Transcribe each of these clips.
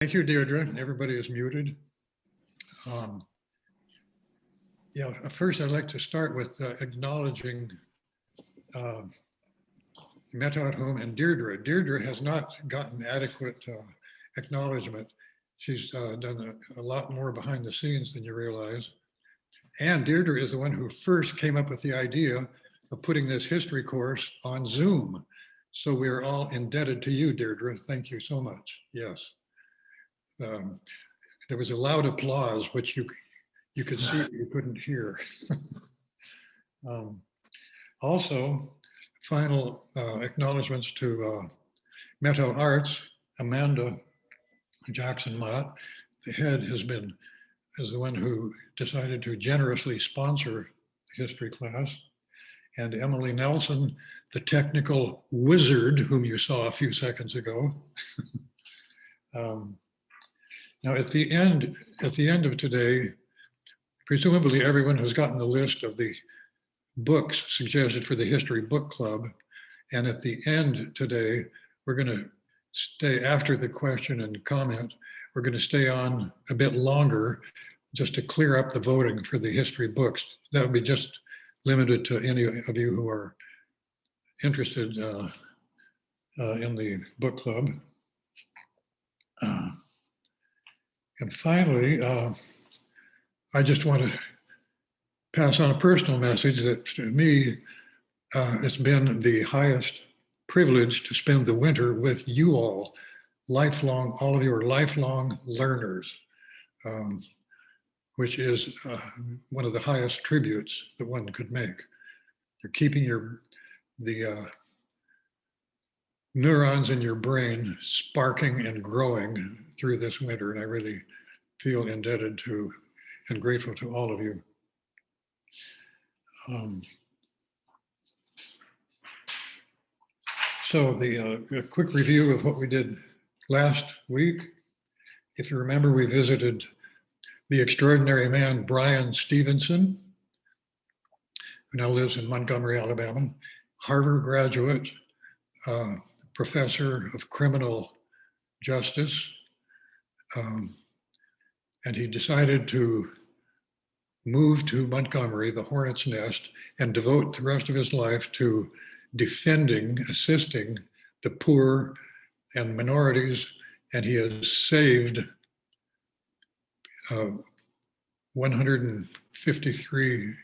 Thank you, Deirdre. Everybody is muted. First I'd like to start with acknowledging Meta at Home and Deirdre. Deirdre has not gotten adequate acknowledgement. She's done a lot more behind the scenes than you realize. And Deirdre is the one who first came up with the idea of putting this history course on Zoom. So we're all indebted to you, Deirdre. Thank you so much. Yes. There was a loud applause, which you could see, but you couldn't hear. Also, final acknowledgements to Meadow Arts, Amanda Jackson-Mott. The head is the one who decided to generously sponsor the history class. And Emily Nelson, the technical wizard whom you saw a few seconds ago. Now, at the end of today, presumably everyone has gotten the list of the books suggested for the History Book Club. And at the end today, we're going to stay after the question and comment. We're going to stay on a bit longer just to clear up the voting for the history books. That would be just limited to any of you who are interested in the book club. And finally, I just want to pass on a personal message that to me, it's been the highest privilege to spend the winter with you all, all of you are lifelong learners, which is one of the highest tributes that one could make. You're keeping the neurons in your brain sparking and growing through this winter, and I really feel indebted to and grateful to all of you. So a quick review of what we did last week. If you remember, we visited the extraordinary man, Brian Stevenson, who now lives in Montgomery, Alabama, Harvard graduate, professor of criminal justice. And he decided to move to Montgomery, the Hornet's Nest, and devote the rest of his life to defending, assisting the poor and minorities. And he has saved 153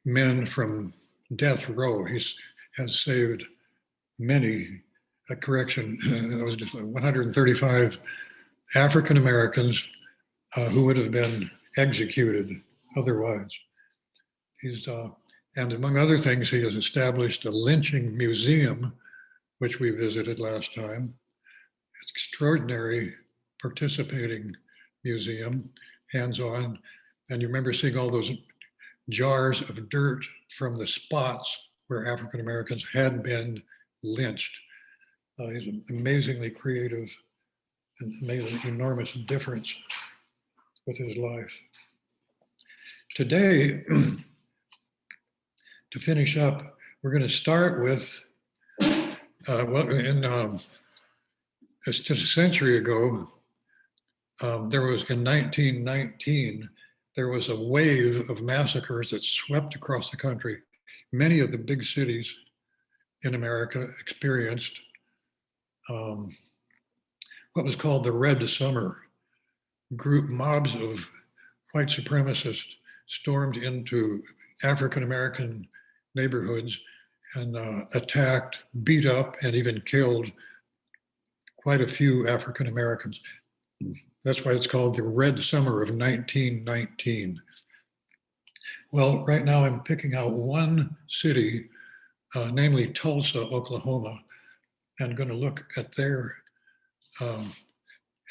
men from death row. He has saved many, that was just 135 African Americans who would have been executed otherwise. And among other things, he has established a lynching museum, which we visited last time. It's an extraordinary participating museum, hands-on. And you remember seeing all those jars of dirt from the spots where African Americans had been lynched. He's amazingly creative and made an enormous difference with his life. Today, to finish up, we're going to start with, it's just a century ago, there was, in 1919, there was a wave of massacres that swept across the country. Many of the big cities in America experienced what was called the Red Summer. Mobs of white supremacists stormed into African-American neighborhoods and attacked, beat up, and even killed quite a few African-Americans. That's why it's called the Red Summer of 1919. Well, right now I'm picking out one city, namely Tulsa, Oklahoma, and going to look at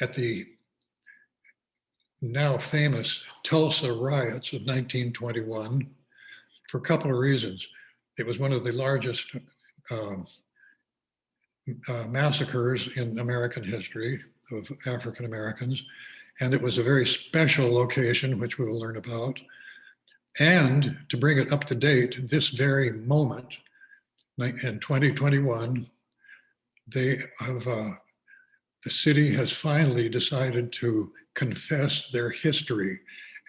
at the now famous Tulsa Riots of 1921 for a couple of reasons. It was one of the largest massacres in American history of African Americans, and it was a very special location, which we will learn about. And to bring it up to date, this very moment, in 2021, they have the city has finally decided to confess their history.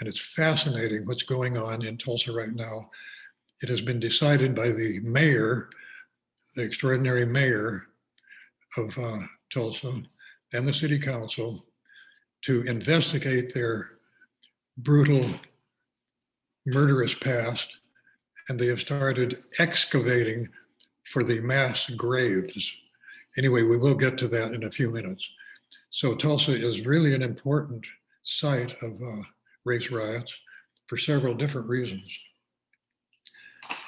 And it's fascinating what's going on in Tulsa right now. It has been decided by the mayor, the extraordinary mayor of Tulsa, and the city council to investigate their brutal, murderous past. And they have started excavating for the mass graves. Anyway, we will get to that in a few minutes. So Tulsa is really an important site of race riots for several different reasons.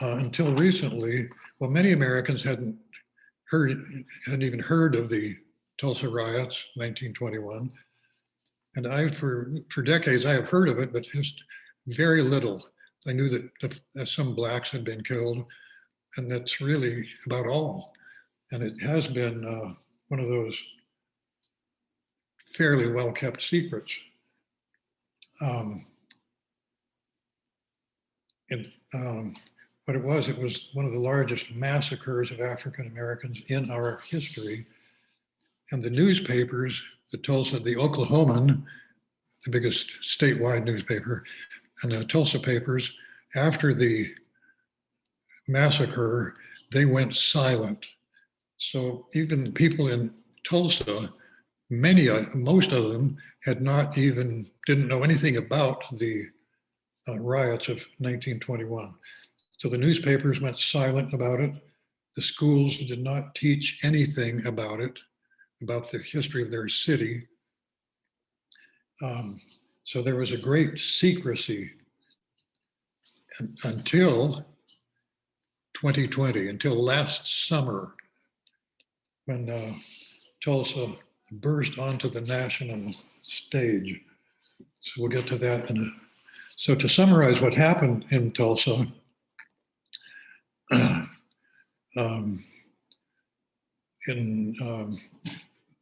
Until recently, well, many Americans hadn't even heard of the Tulsa Riots, 1921. And for decades, I have heard of it, but just very little. I knew that some blacks had been killed, and that's really about all. And it has been one of those fairly well-kept secrets. What it was one of the largest massacres of African Americans in our history. And the newspapers, the Oklahoman, the biggest statewide newspaper, and the Tulsa papers, after the massacre, they went silent. So even people in Tulsa, most of them didn't know anything about the riots of 1921. So the newspapers went silent about it. The schools did not teach anything about it, about the history of their city. So there was a great secrecy until 2020, until last summer, when Tulsa burst onto the national stage. So we'll get to that so to summarize what happened in Tulsa,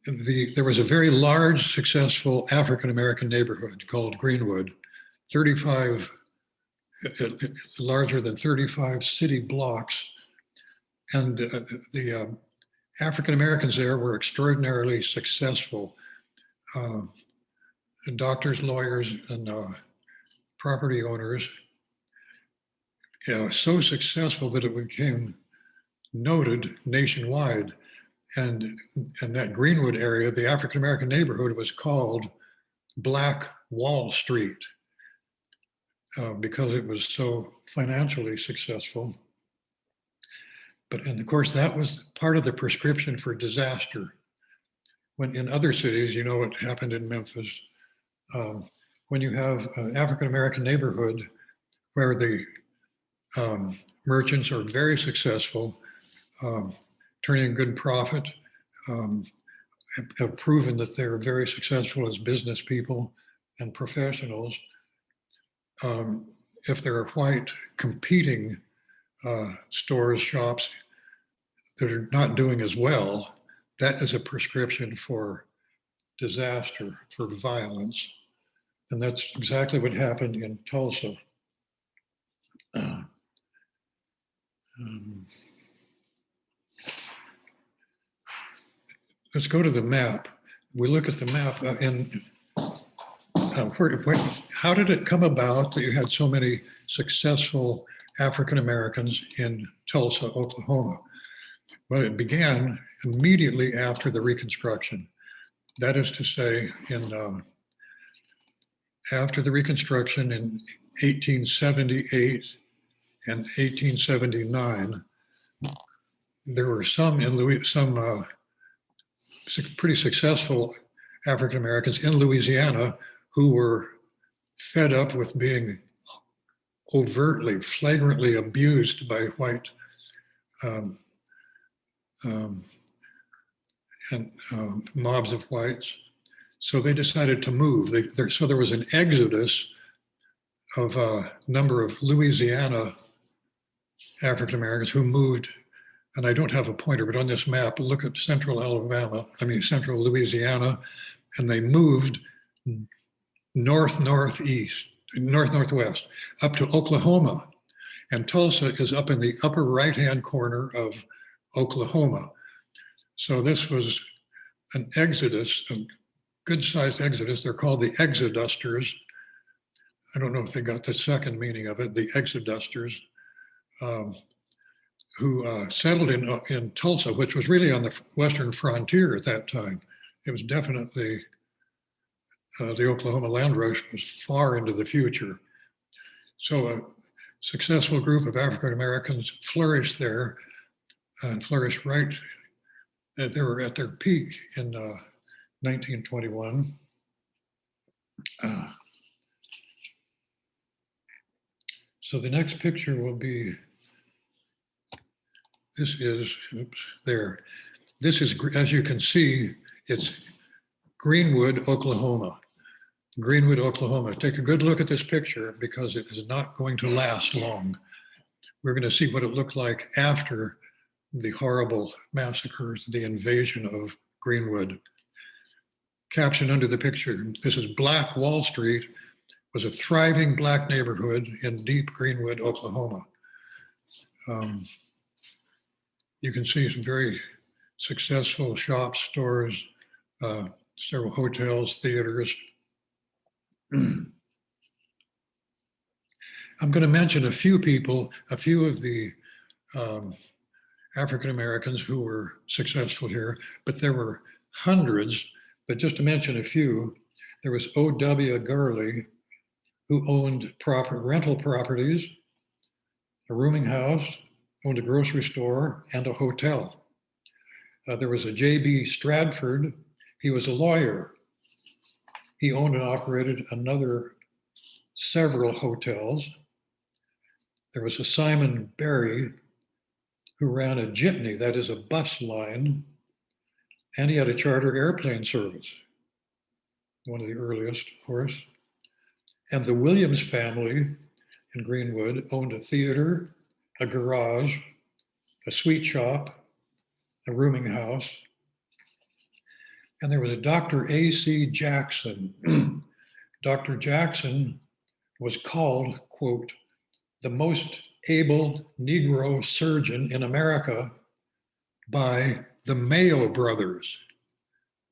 there was a very large, successful African-American neighborhood called Greenwood, larger than 35 city blocks. And the African-Americans there were extraordinarily successful. Doctors, lawyers, and property owners. So successful that it became noted nationwide. And that Greenwood area, the African-American neighborhood, was called Black Wall Street because it was so financially successful. And of course, that was part of the prescription for disaster. When in other cities, you know what happened in Memphis, when you have an African-American neighborhood where the merchants are very successful, turning good profit, have proven that they're very successful as business people and professionals. If there are white competing stores, shops that are not doing as well, that is a prescription for disaster, for violence. And that's exactly what happened in Tulsa. Let's go to the map. We look at the map how did it come about that you had so many successful African Americans in Tulsa, Oklahoma? Well, it began immediately after the Reconstruction. That is to say, after the Reconstruction in 1878 and 1879, there were some pretty successful African Americans in Louisiana who were fed up with being overtly, flagrantly abused by white mobs of whites. So they decided to move. So there was an exodus of a number of Louisiana African Americans who moved, and I don't have a pointer, but on this map, look at central Louisiana, and they moved northwest, up to Oklahoma. And Tulsa is up in the upper right-hand corner of Oklahoma. So this was an exodus, a good-sized exodus. They're called the exodusters. I don't know if they got the second meaning of it, the exodusters, who settled in Tulsa, which was really on the western frontier at that time. It was definitely, the Oklahoma land rush was far into the future. So a successful group of African Americans flourished there and flourished right, they were at their peak in 1921. So the next picture will be, this is, oops, there. This is, as you can see, it's Greenwood, Oklahoma. Greenwood, Oklahoma. Take a good look at this picture because it is not going to last long. We're going to see what it looked like after the horrible massacres, the invasion of Greenwood. Caption under the picture, this is Black Wall Street, was a thriving Black neighborhood in deep Greenwood, Oklahoma. You can see some very successful shops, stores, several hotels, theaters. I'm going to mention a few people, a few of the African Americans who were successful here, but there were hundreds. But just to mention a few, there was O.W. Gurley, who owned rental properties, a rooming house, owned a grocery store, and a hotel. There was a J.B. Stratford. He was a lawyer. He owned and operated several hotels. There was a Simon Berry who ran a jitney, that is a bus line, and he had a charter airplane service, one of the earliest, of course. And the Williams family in Greenwood owned a theater, a garage, a sweet shop, a rooming house. And there was a Dr. A.C. Jackson. Dr. Jackson was called, quote, the most able Negro surgeon in America by the Mayo brothers,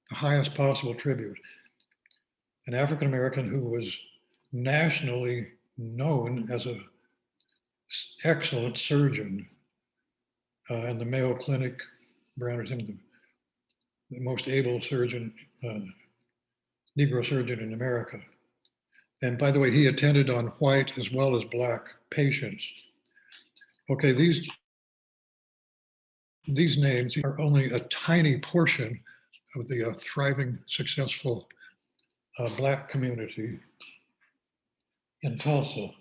the highest possible tribute. An African American who was nationally known as an excellent surgeon, and the Mayo Clinic branded him the most able surgeon, Negro surgeon in America. And by the way, he attended on white as well as Black patients. Okay, these names are only a tiny portion of the thriving, successful Black community in Tulsa.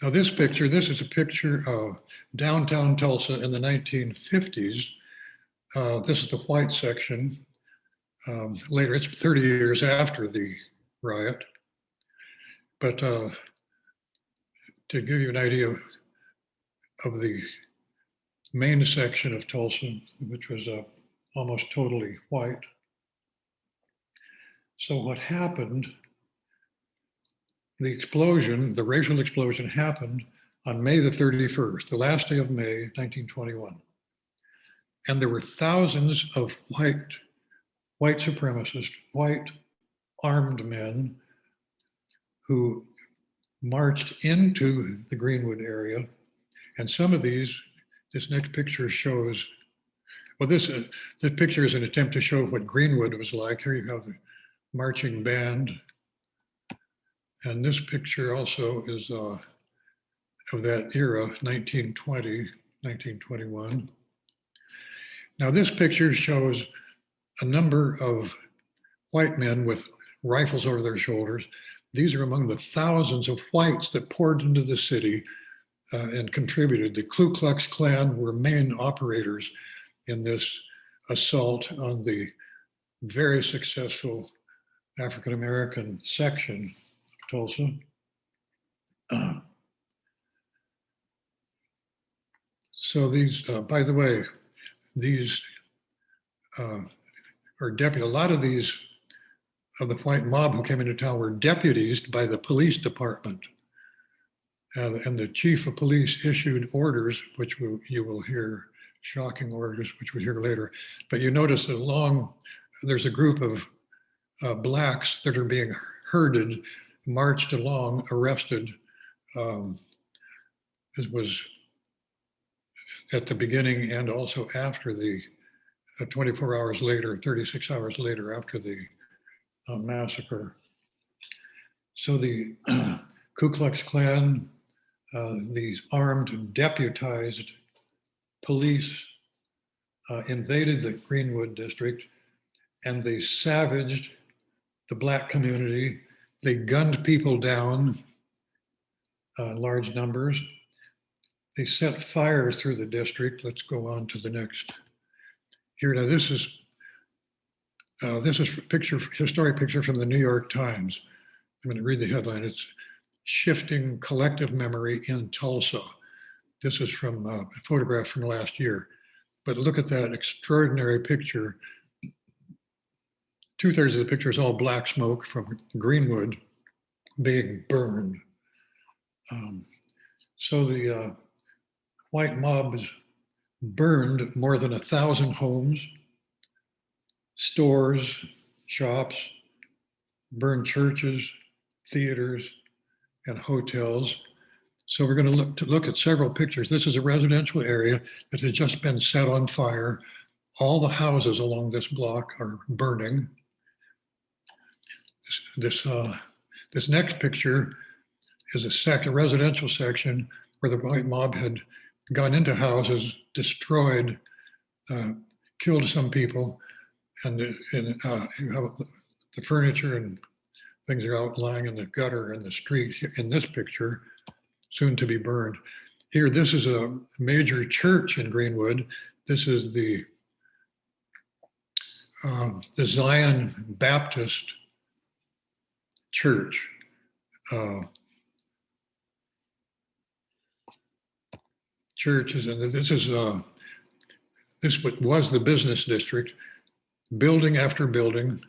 Now this is a picture of downtown Tulsa in the 1950s. This is the white section. Later, it's 30 years after the riot. But to give you an idea of the main section of Tulsa, which was almost totally white. So what happened, the racial explosion happened on May the 31st, the last day of May, 1921. And there were thousands of white supremacists, white armed men who marched into the Greenwood area. And some of these, this next picture shows, well, this picture is an attempt to show what Greenwood was like. Here you have the marching band. And this picture also is of that era, 1920, 1921. Now this picture shows a number of white men with rifles over their shoulders. These are among the thousands of whites that poured into the city and contributed. The Ku Klux Klan were main operators in this assault on the very successful African-American section of Tulsa. So these, by the way, these are deputy. A lot of these of the white mob who came into town were deputized by the police department. And the chief of police issued orders, which you will hear, shocking orders, which we'll hear later. But you notice that there's a group of blacks that are being herded, marched along, arrested. It was at the beginning and also after the 24 hours later, 36 hours later after the massacre. So the Ku Klux Klan, these armed deputized police invaded the Greenwood district, and they savaged the black community. They gunned people down in large numbers. They set fires through the district. Let's go on to the next. Here, now this is a historic picture from the New York Times. I'm going to read the headline. It's "Shifting Collective Memory in Tulsa." This is from a photograph from last year. But look at that extraordinary picture. 2/3 of the picture is all black smoke from Greenwood being burned. So the white mobs burned more than 1,000 homes, stores, shops, burned churches, theaters, and hotels. So we're going to look at several pictures. This is a residential area that has just been set on fire. All the houses along this block are burning. This next picture is a residential section where the white mob had gone into houses, destroyed, killed some people, and you have the furniture and things are out lying in the gutter in the street in this picture, soon to be burned. Here, this is a major church in Greenwood. This is the Zion Baptist Church. Churches, and this was the business district. Building after building,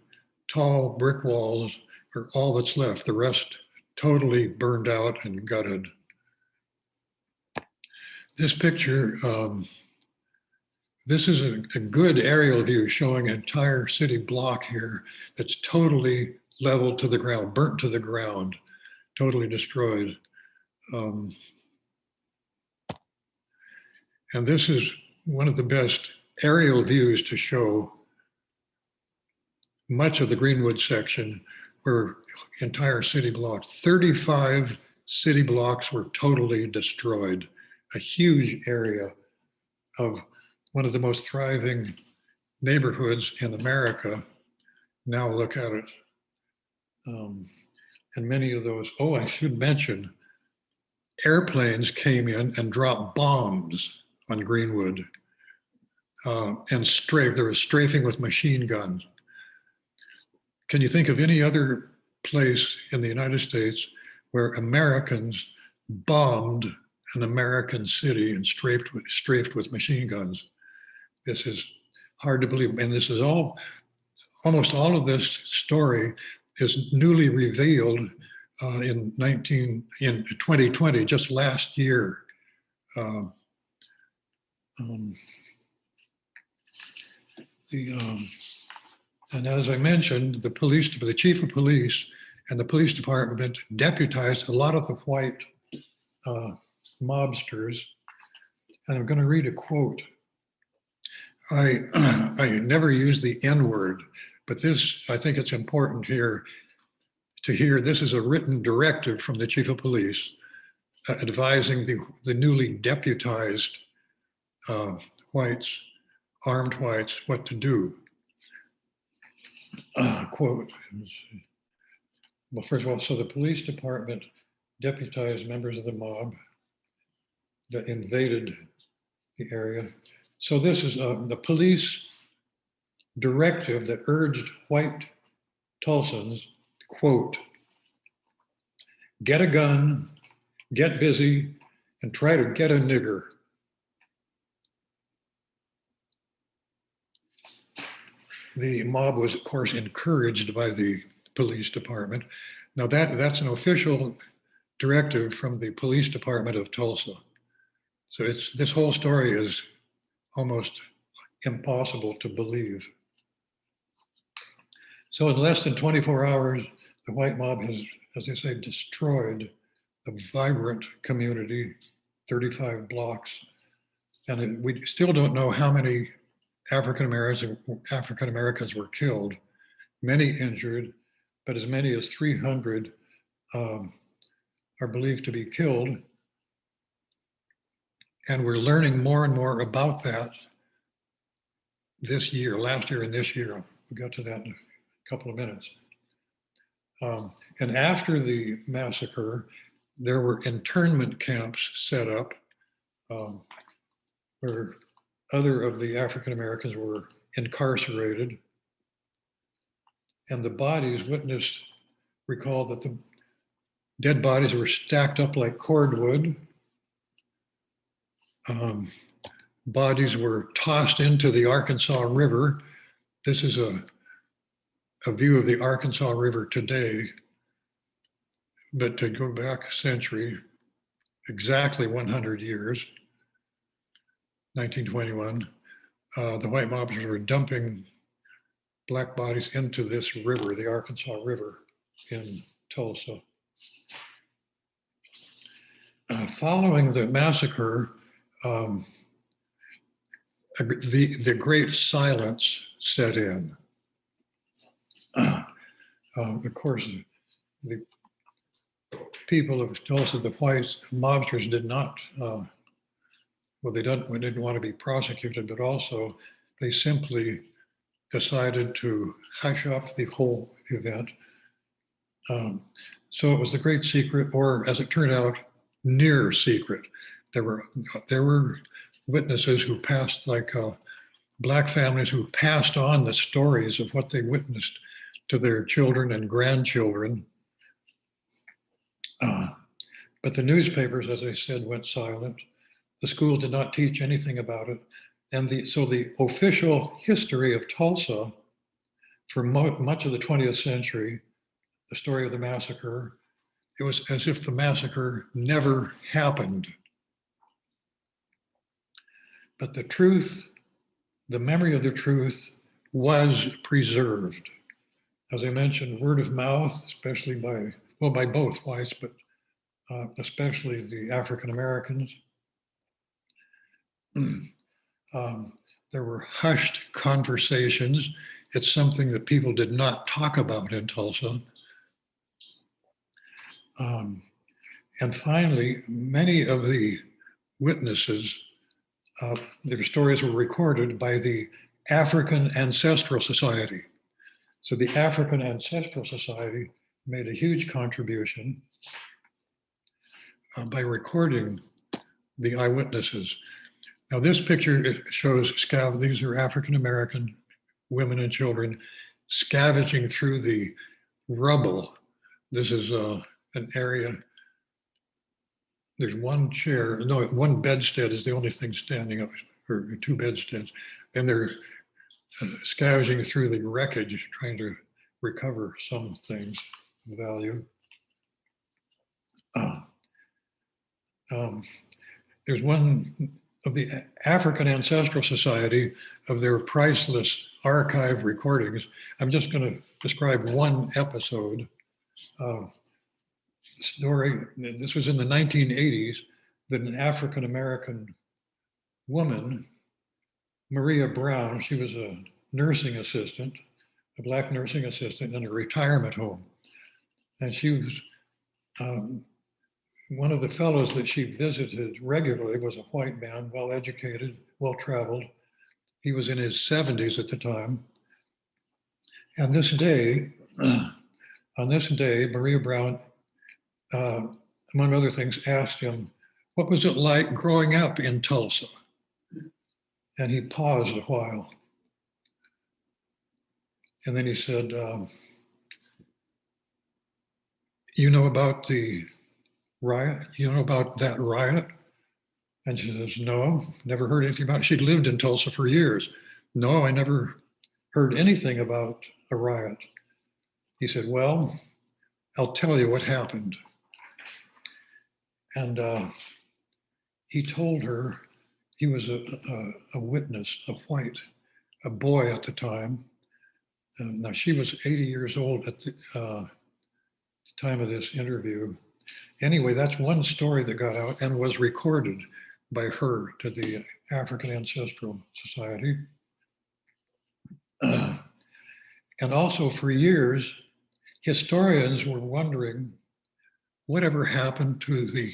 tall brick walls are all that's left. The rest totally burned out and gutted. This picture, this is a good aerial view showing an entire city block here that's totally leveled to the ground, burnt to the ground, totally destroyed. And this is one of the best aerial views to show much of the Greenwood section where entire city blocks, 35 city blocks were totally destroyed. A huge area of one of the most thriving neighborhoods in America. Now look at it. And many of those, I should mention, airplanes came in and dropped bombs on Greenwood and there was strafing with machine guns. Can you think of any other place in the United States where Americans bombed an American city and strafed with machine guns? This is hard to believe. And this is almost all of this story is newly revealed in 2020, just last year. And as I mentioned, the chief of police and the police department deputized a lot of the white mobsters. And I'm going to read a quote. I never use the N word, but I think it's important here to hear this is a written directive from the chief of police advising the newly deputized armed whites, what to do. Quote, well, first of all, so the police department deputized members of the mob that invaded the area. So this is the police directive that urged white Tulsans, quote, get a gun, get busy, and try to get a nigger. The mob was, of course, encouraged by the police department. Now that's an official directive from the police department of Tulsa. So this whole story is almost impossible to believe. So in less than 24 hours, the white mob has, as they say, destroyed a vibrant community, 35 blocks. And we still don't know how many African Americans were killed, many injured, but as many as 300 are believed to be killed. And we're learning more and more about that this year, last year and this year. We'll get to that in a couple of minutes. And after the massacre, there were internment camps set up where other of the African Americans were incarcerated. And the bodies, witness recalled that the dead bodies were stacked up like cordwood. Bodies were tossed into the Arkansas River. This is a view of the Arkansas River today, but to go back a century, exactly 100 years, 1921, the white mobbers were dumping black bodies into this river, the Arkansas River in Tulsa. Following the massacre, the great silence set in. Of course, the people of Tulsa, the white mobsters, did not, well, they didn't want to be prosecuted, but also they simply decided to hush up the whole event. So it was the great secret, or as it turned out, near secret. There were witnesses who passed, like Black families who passed on the stories of what they witnessed to their children and grandchildren. But the newspapers, as I said, went silent. The schools did not teach anything about it. And so the official history of Tulsa for much of the 20th century, the story of the massacre, it was as if the massacre never happened. But the truth, the memory of the truth was preserved. As I mentioned, word of mouth, especially by both whites, but especially the African Americans. There were hushed conversations. It's something that people did not talk about in Tulsa. And finally, many of the witnesses, their stories were recorded by the African Ancestral Society. So the African Ancestral Society made a huge contribution by recording the eyewitnesses. Now this picture, it shows these are African American women and children scavenging through the rubble. This is an area, there's one chair, no, one bedstead is the only thing standing up, or two bedsteads, and they're scavenging through the wreckage, trying to recover some things of value. There's one of the African Ancestral Society, of their priceless archive recordings. I'm just going to describe one episode. Story, this was in the 1980s, that an African American woman, Maria Brown, she was a nursing assistant, a Black nursing assistant in a retirement home. And she was, one of the fellows that she visited regularly was a white man, well-educated, well-traveled. He was in his 70s at the time. And this day, on this day, Maria Brown, among other things, asked him, what was it like growing up in Tulsa? And he paused a while. And then he said, you know about the riot? You know about that riot? And she says, no, never heard anything about it. She'd lived in Tulsa for years. No, I never heard anything about a riot. He said, well, I'll tell you what happened. And he told her, he was a witness, a boy at the time. Now she was 80 years old at the time of this interview. Anyway, that's one story that got out and was recorded by her to the African Ancestral Society. And also for years, historians were wondering whatever happened to the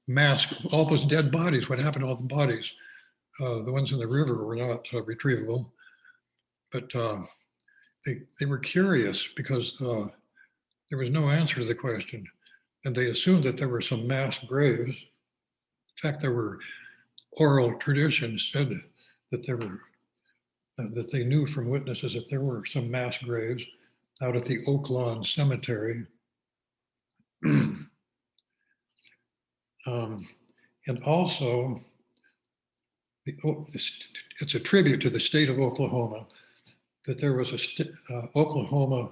mass, all those dead bodies, what happened to all the bodies? The ones in the river were not retrievable, but they were curious because there was no answer to the question. And they assumed that there were some mass graves. In fact, there were oral traditions said that there were, that they knew from witnesses that there were some mass graves out at the Oak Lawn Cemetery. And also, it's a tribute to the state of Oklahoma that there was a Oklahoma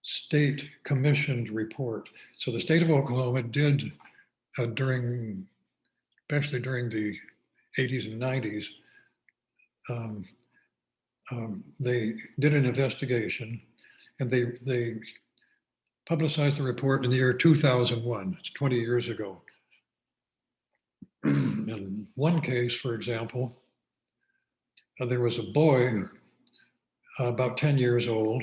State Commissioned report. So the state of Oklahoma did, especially during the 80s and 90s, they did an investigation, and they publicized the report in the year 2001. It's 20 years ago. In one case, for example, there was a boy about 10 years old.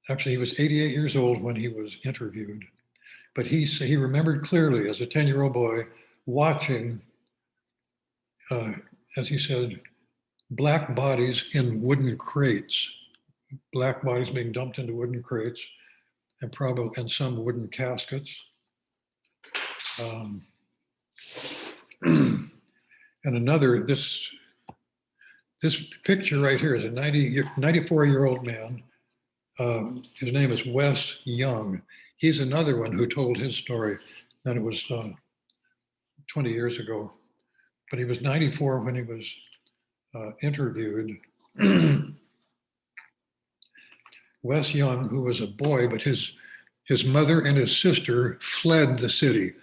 Actually, he was 88 years old when he was interviewed, but he remembered clearly as a 10-year-old boy watching, as he said, black bodies in wooden crates, black bodies being dumped into wooden crates, and some wooden caskets. And another, this picture right here is a 94-year-old man. His name is Wes Young. He's another one who told his story. Then it was 20 years ago, but he was 94 when he was interviewed. Wes Young, who was a boy, but his mother and his sister fled the city.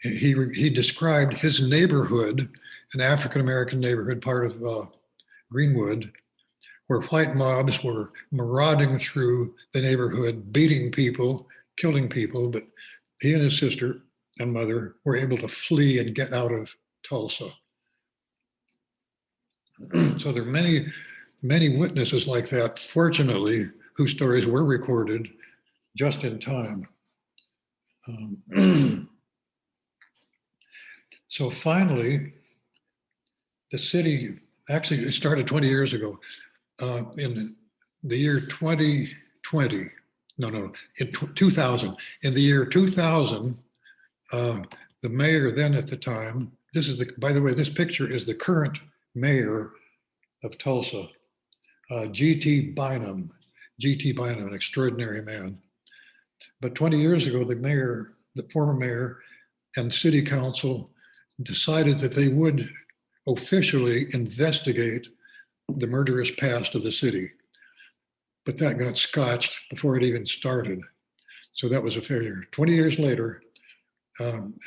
He described his neighborhood, an African-American neighborhood, part of Greenwood, where white mobs were marauding through the neighborhood, beating people, killing people, but he and his sister and mother were able to flee and get out of Tulsa. So there are many, many witnesses like that, fortunately, whose stories were recorded just in time. So finally, the city, actually it started 20 years ago, in the year 2020, in 2000. In the year 2000, the mayor then at the time, by the way, this picture is the current mayor of Tulsa, G.T. Bynum. G.T. Bynum, an extraordinary man. But 20 years ago, the former mayor and city council decided that they would officially investigate the murderous past of the city. But that got scotched before it even started. So that was a failure. 20 years later,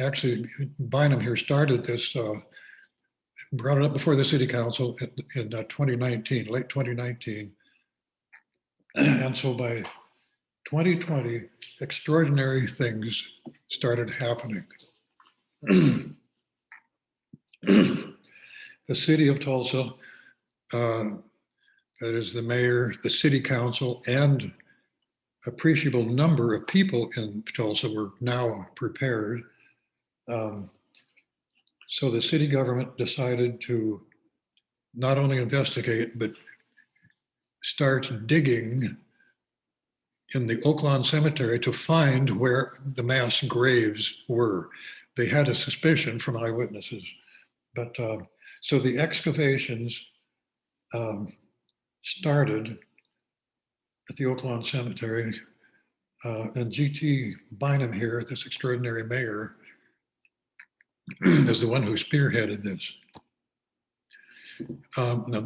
actually, Bynum here started this, brought it up before the city council in 2019, late 2019. And so by 2020, extraordinary things started happening. The city of Tulsa, that is the mayor, the city council, and appreciable number of people in Tulsa were now prepared. So the city government decided to not only investigate, but start digging in the Oak Lawn Cemetery to find where the mass graves were. They had a suspicion from eyewitnesses, but so the excavations started at the Oak Lawn Cemetery, and G.T. Bynum here, this extraordinary mayor, is the one who spearheaded this. Now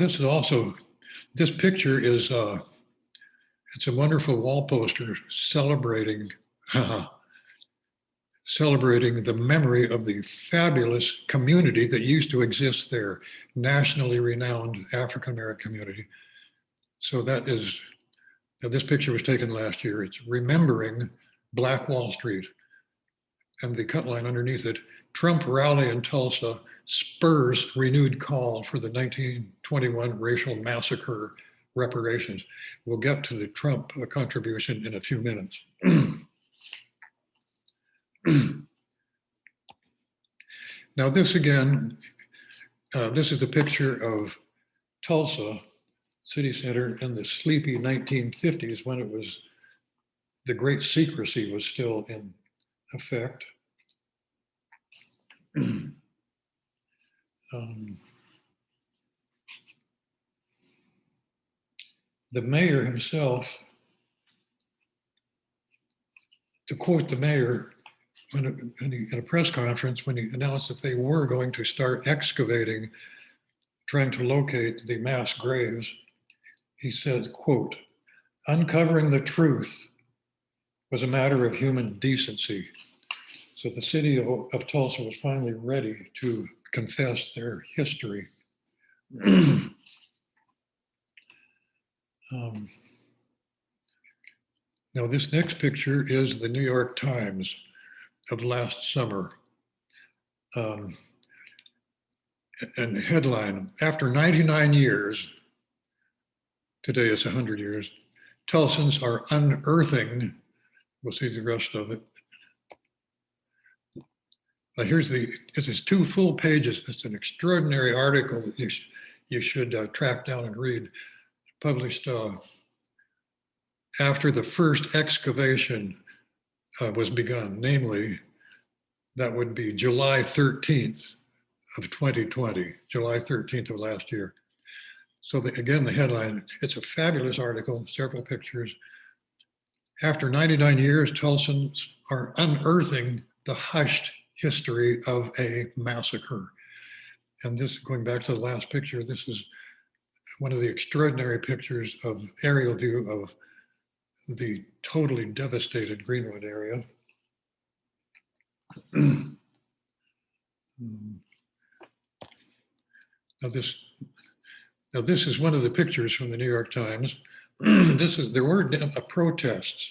this picture is, it's a wonderful wall poster celebrating celebrating the memory of the fabulous community that used to exist there, nationally renowned African-American community. So that is, this picture was taken last year. It's remembering Black Wall Street. And the cut line underneath it, Trump rally in Tulsa spurs renewed call for the 1921 racial massacre reparations. We'll get to the Trump contribution in a few minutes. Now this again, this is the picture of Tulsa city center in the sleepy 1950s when it was, the great secrecy was still in effect. The mayor himself, to quote the mayor, in a press conference, when he announced that they were going to start excavating, trying to locate the mass graves, he said, quote, "Uncovering the truth was a matter of human decency." So the city of Tulsa was finally ready to confess their history. Now this next picture is the New York Times of last summer. And the headline, after 99 years, today is 100 years, Tulsans are unearthing, we'll see the rest of it. This is 2 full pages. It's an extraordinary article that you should track down and read. Published after the first excavation was begun, namely, that would be July 13th of 2020, July 13th of last year. So again, the headline, it's a fabulous article, several pictures. After 99 years, Tulsans are unearthing the hushed history of a massacre. And this, going back to the last picture, this is one of the extraordinary pictures of aerial view of the totally devastated Greenwood area. Now this is one of the pictures from the New York Times. There were protests.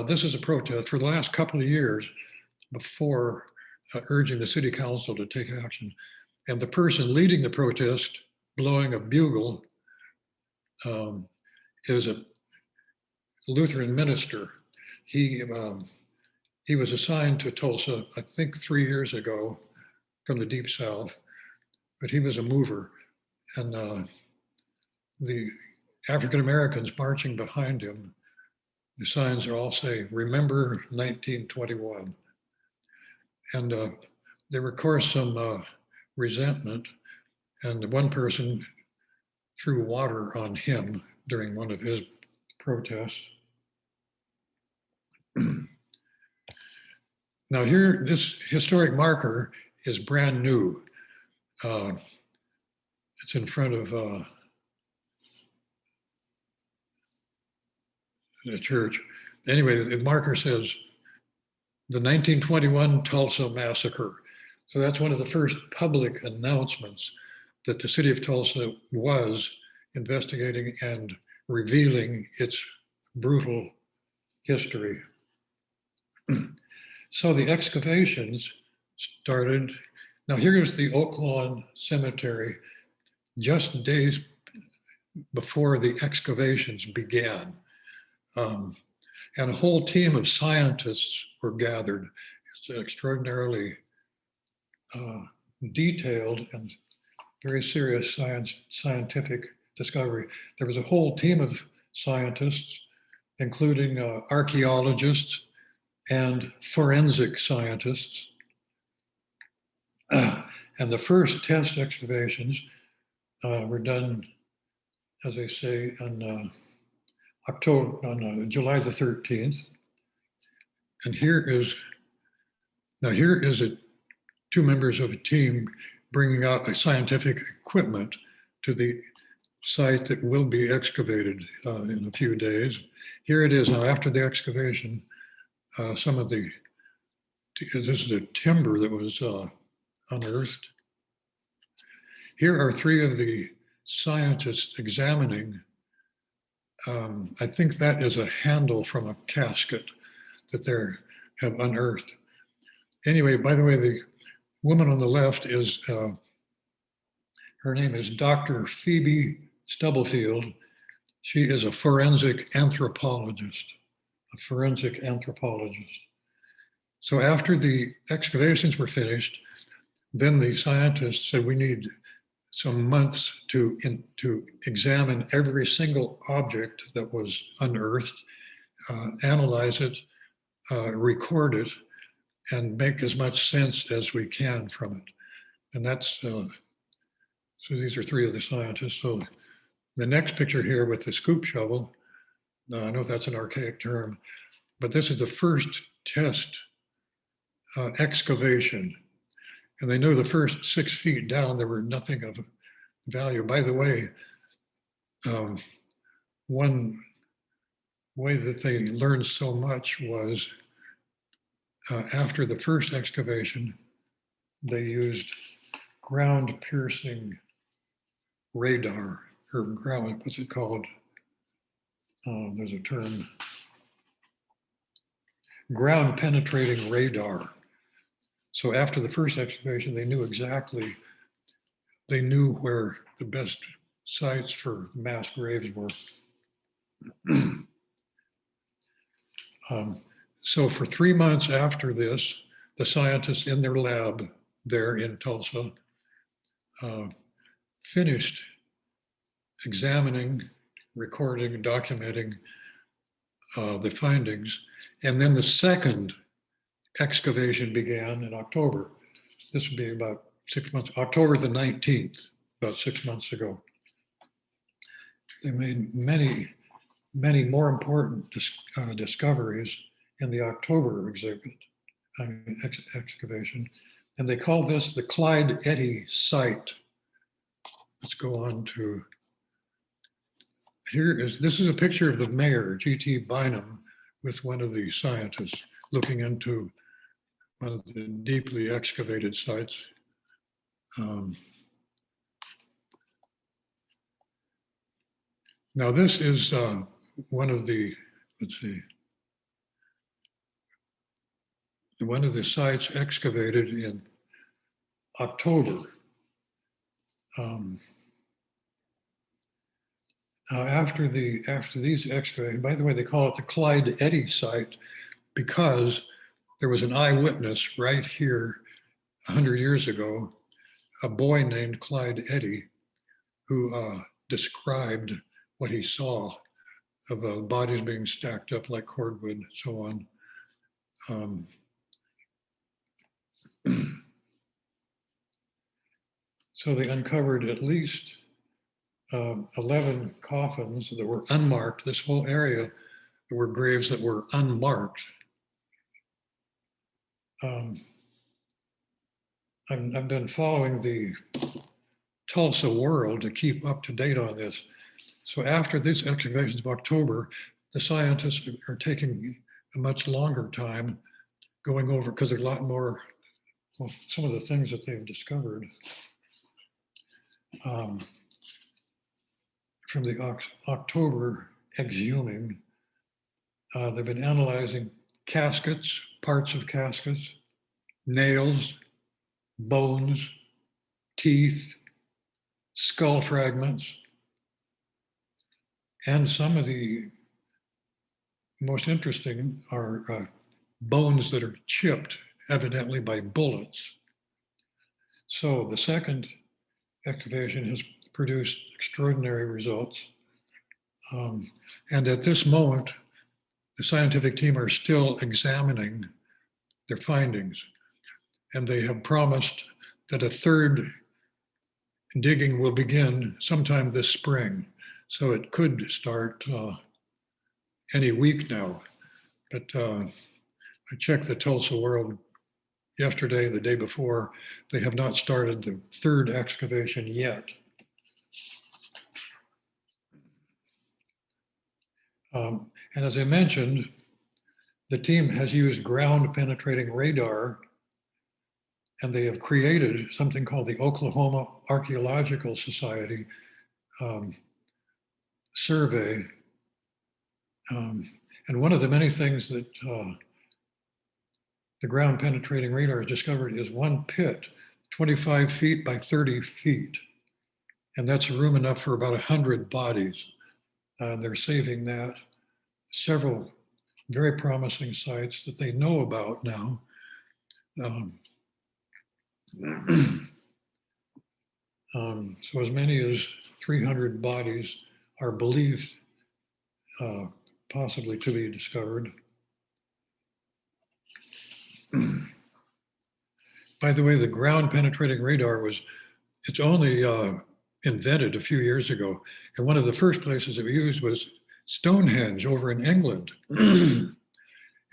This is a protest for the last couple of years before urging the city council to take action. And the person leading the protest, blowing a bugle, is a Lutheran minister. He was assigned to Tulsa, I think 3 years ago from the Deep South, but he was a mover. And the African Americans marching behind him, the signs are all saying, "Remember 1921." And there were, of course, some resentment, and one person threw water on him during one of his protests. Now here, this historic marker is brand new. It's in front of the church. Anyway, the marker says, the 1921 Tulsa Massacre. So that's one of the first public announcements that the city of Tulsa was investigating and revealing its brutal history. So the excavations started. Now here's the Oak Lawn Cemetery, just days before the excavations began. And a whole team of scientists were gathered. It's an extraordinarily detailed and very serious scientific discovery. There was a whole team of scientists, including archaeologists and forensic scientists. And the first test excavations were done, as I say, on July the 13th. And here is two members of a team bringing out scientific equipment to the site that will be excavated in a few days. Here it is now after the excavation. Some of the this is the timber that was unearthed. Here are three of the scientists examining. I think that is a handle from a casket that they have unearthed. Anyway, by the way, the woman on the left is, her name is Dr. Phoebe Stubblefield. She is a forensic anthropologist, So after the excavations were finished, then the scientists said we need some months to examine every single object that was unearthed, analyze it, record it, and make as much sense as we can from it. And that's, so these are three of the scientists. So the next picture here with the scoop shovel, I know that's an archaic term, but this is the first test excavation. And they knew the first 6 feet down, there were nothing of value. By the way, one way that they learned so much was after the first excavation, they used ground piercing radar, or ground, what's it called? There's a term. Ground penetrating radar. So after the first excavation, they knew exactly, they knew where the best sites for mass graves were. So for 3 months after this, the scientists in their lab there in Tulsa finished examining, recording, documenting the findings. And then the second excavation began in October. This would be about 6 months, October the 19th, about 6 months ago. They made many, many more important discoveries in the October excavation. And they call this the Clyde Eddy site. Let's go on to, this is a picture of the mayor, G.T. Bynum, with one of the scientists looking into one of the deeply excavated sites. Now this is one of the, let's see, one of the sites excavated in October. After these excavations, by the way, they call it the Clyde Eddy site because there was an eyewitness right here 100 years ago, a boy named Clyde Eddy, who described what he saw of bodies being stacked up like cordwood and so on. So they uncovered at least 11 coffins that were unmarked. This whole area, there were graves that were unmarked. I've been following the Tulsa World to keep up to date on this. So after these excavations of October, the scientists are taking a much longer time going over, because there's a lot more, well, some of the things that they've discovered. From the October exhuming, they've been analyzing caskets, parts of caskets, nails, bones, teeth, skull fragments, and some of the most interesting are bones that are chipped, evidently by bullets. So the second excavation has produced extraordinary results. And at this moment, the scientific team are still examining their findings. And they have promised that a third digging will begin sometime this spring. So it could start any week now. But I checked the Tulsa World yesterday, the day before. They have not started the third excavation yet. And as I mentioned, The team has used ground penetrating radar, and they have created something called the Oklahoma Archaeological Society survey. And one of the many things that the ground penetrating radar has discovered is one pit, 25 feet by 30 feet. And that's room enough for about 100 bodies. They're saving that. Several very promising sites that they know about now. So as many as 300 bodies are believed possibly to be discovered. By the way, the ground penetrating radar it's only invented a few years ago. And one of the first places it was used was Stonehenge over in England in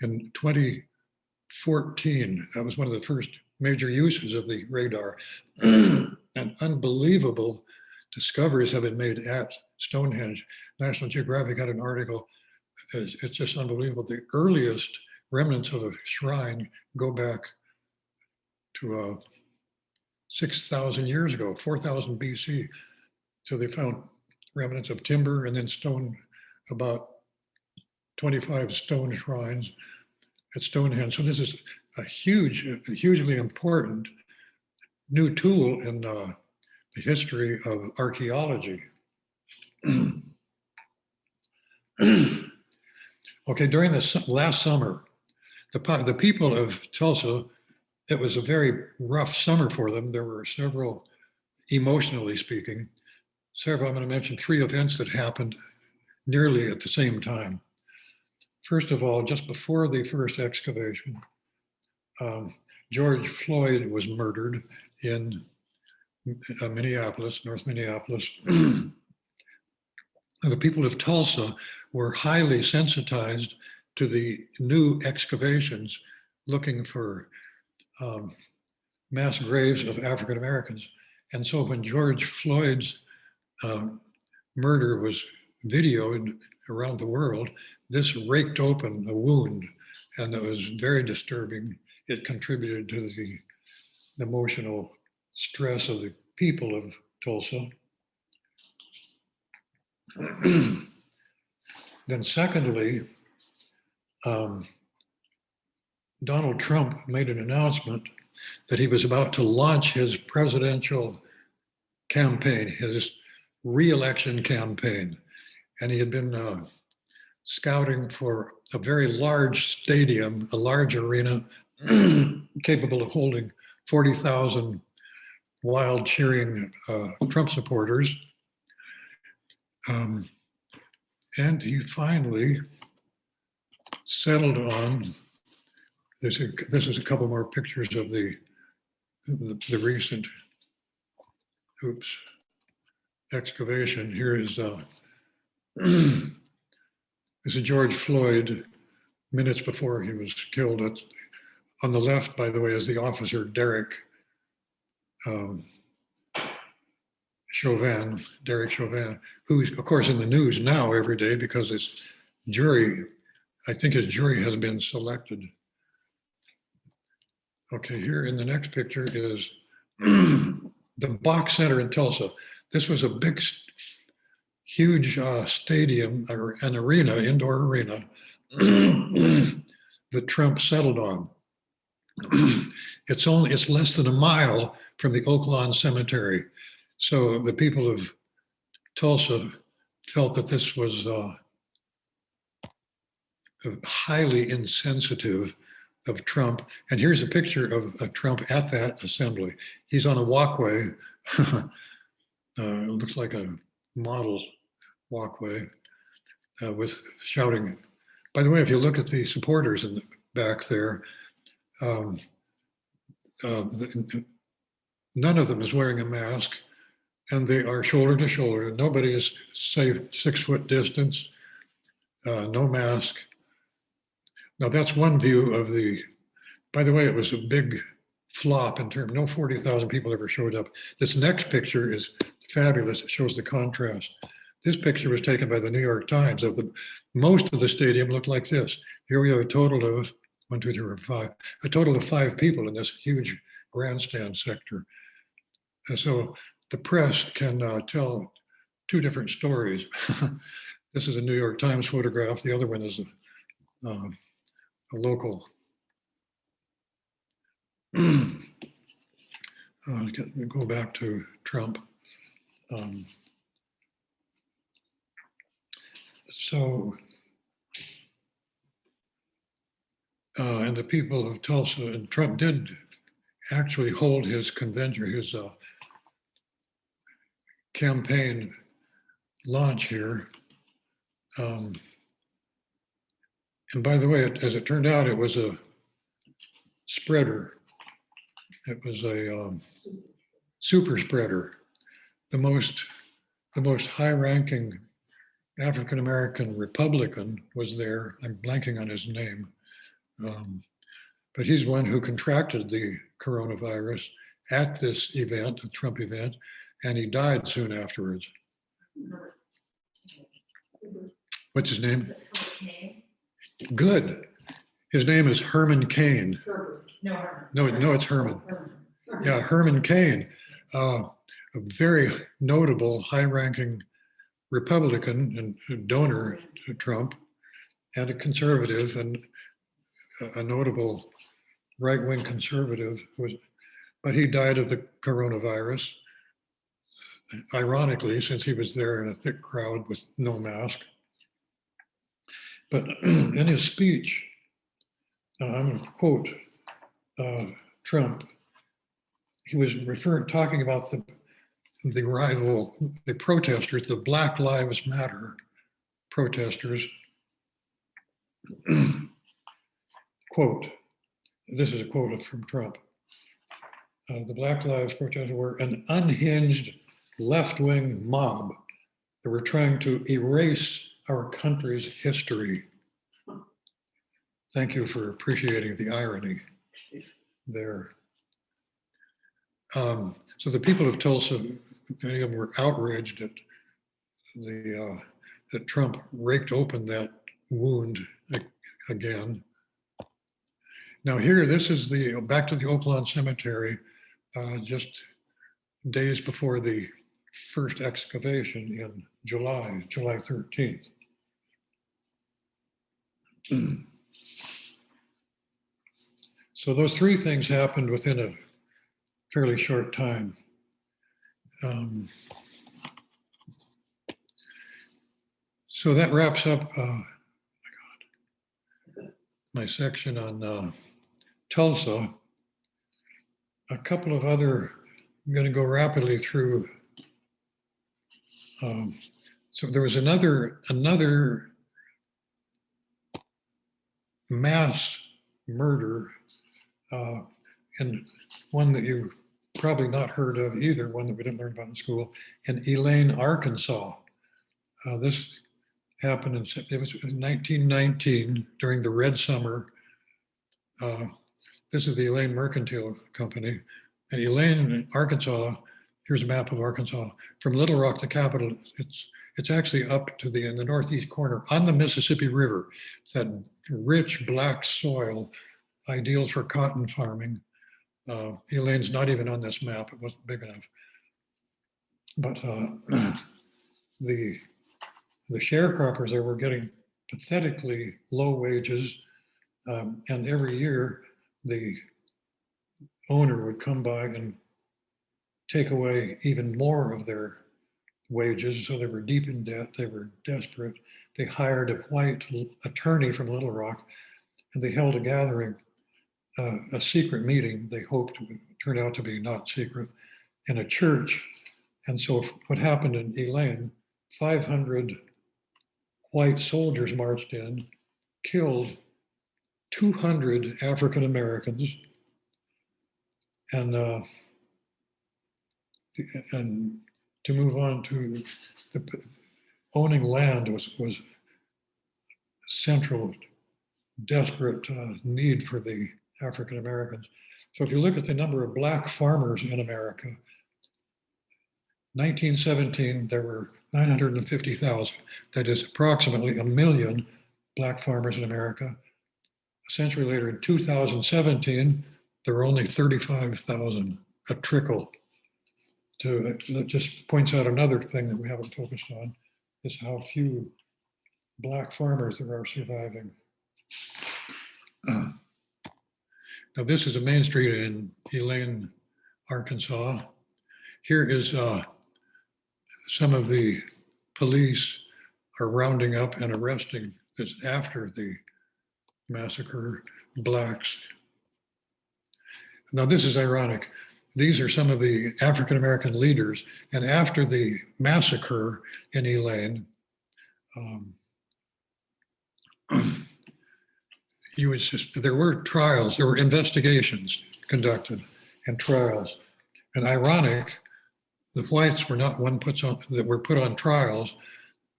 2014. That was one of the first major uses of the radar. And unbelievable discoveries have been made at Stonehenge. National Geographic had an article. It's just unbelievable. The earliest remnants of a shrine go back to 6,000 years ago, 4,000 BC. So they found remnants of timber and then stone, about 25 stone shrines at Stonehenge. So this is a hugely important new tool in the history of archaeology. Okay, during the last summer, the people of Tulsa, it was a very rough summer for them. There were several, emotionally speaking, I'm going to mention 3 events that happened nearly at the same time. First of all, just before the first excavation, George Floyd was murdered in Minneapolis, North Minneapolis. The people of Tulsa were highly sensitized to the new excavations looking for mass graves of African Americans. And so when George Floyd's murder was videoed around the world, this raked open a wound, and it was very disturbing. It contributed to the emotional stress of the people of Tulsa. Then secondly, Donald Trump made an announcement that he was about to launch his presidential campaign, his re-election campaign. And he had been scouting for a very large stadium, a large arena capable of holding 40,000 wild cheering Trump supporters. And he finally settled on, this is a couple more pictures of the recent, excavation. Here is, this is George Floyd minutes before he was killed. On the left, by the way, is the officer Derek Chauvin, who's of course in the news now every day because his jury, I think his jury has been selected. Okay, here in the next picture is the Bach Center in Tulsa. This was a big, huge stadium, or an arena, indoor arena, that Trump settled on. It's less than a mile from the Oaklawn Cemetery. So the people of Tulsa felt that this was highly insensitive of Trump. And here's a picture of Trump at that assembly. He's on a walkway. It looks like a model walkway with shouting. By the way, if you look at the supporters in the back there, none of them is wearing a mask, and they are shoulder to shoulder. Nobody is safe 6 foot distance, no mask. Now that's one view of by the way, it was a big flop in terms, no 40,000 people ever showed up. This next picture is fabulous. It shows the contrast. This picture was taken by the New York Times. Most of the stadium looked like this. Here we have a total of 1, 2, 3, 4, 5, a total of 5 people in this huge grandstand sector. And so the press can tell 2 different stories. This is a New York Times photograph. The other one is a local. Go back to Trump. And the people of Tulsa, and Trump did actually hold his convention, his campaign launch here. And by the way, as it turned out, it was a spreader. It was a super spreader. The most high-ranking African-American Republican was there. I'm blanking on his name. But he's one who contracted the coronavirus at this event, the Trump event, and he died soon afterwards. What's his name? Good. His name is Herman Kane. No, it's Herman. Yeah, Herman Kane, a very notable, high-ranking Republican and donor to Trump, and a conservative, and a notable right-wing conservative, but he died of the coronavirus, ironically, since he was there in a thick crowd with no mask. But in his speech, I'm going to quote Trump. He was talking about the protesters, the Black Lives Matter protesters. Quote, this is a quote from Trump. The Black Lives protesters were an unhinged left-wing mob that were trying to erase our country's history. Thank you for appreciating the irony there. So the people of Tulsa, many of them were outraged at that Trump raked open that wound again. Now here, this is back to the Oaklawn Cemetery, just days before the first excavation in July 13th. So those 3 things happened within a fairly short time. So that wraps up my section on Tulsa. A couple of other, I'm going to go rapidly through. So there was another mass murder, and one that you probably not heard of either, one that we didn't learn about in school, in Elaine, Arkansas. This happened it was in 1919 during the Red Summer. This is the Elaine Mercantile Company. And Elaine, Arkansas, here's a map of Arkansas. From Little Rock, the capital, it's actually up to in the northeast corner on the Mississippi River. It's that rich black soil, ideal for cotton farming. Elaine's not even on this map, it wasn't big enough. But the sharecroppers there were getting pathetically low wages, and every year the owner would come by and take away even more of their wages. So they were deep in debt, they were desperate. They hired a white attorney from Little Rock, and they held a gathering, a secret meeting, they hoped would turn out to be not secret, in a church. And so what happened in Elaine, 500 white soldiers marched in, killed 200 African Americans, and to move on to owning land was central, desperate need for the African Americans. So if you look at the number of black farmers in America, 1917, there were 950,000. That is approximately 1 million black farmers in America. A century later, in 2017, there were only 35,000, a trickle. That just points out another thing that we haven't focused on, is how few black farmers there are surviving. Now this is a main street in Elaine, Arkansas. Here is some of the police are rounding up and arresting, this after the massacre, blacks. Now this is ironic. These are some of the African-American leaders, and after the massacre in Elaine, there were trials, there were investigations conducted and trials. And ironic, the whites were not that were put on trials.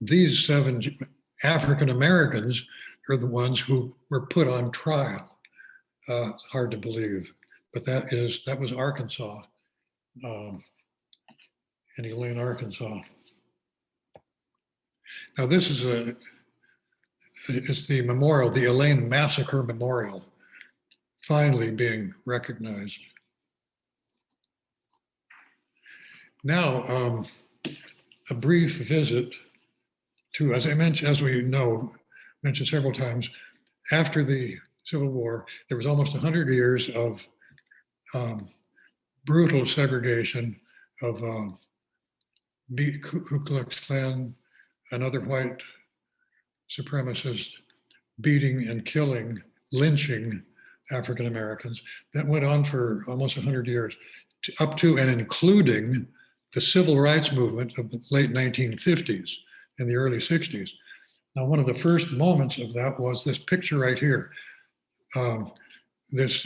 These 7 African Americans are the ones who were put on trial. It's hard to believe, but that was Arkansas, in Elaine, Arkansas. Now this is it's the memorial, the Elaine Massacre Memorial, finally being recognized. Now, a brief visit to, as we know, mentioned several times, after the Civil War, there was almost 100 years of brutal segregation of Ku Klux Klan and other white supremacists beating and killing, lynching African Americans. That went on for almost 100 years, up to and including the civil rights movement of the late 1950s and the early 60s. Now, one of the first moments of that was this picture right here. This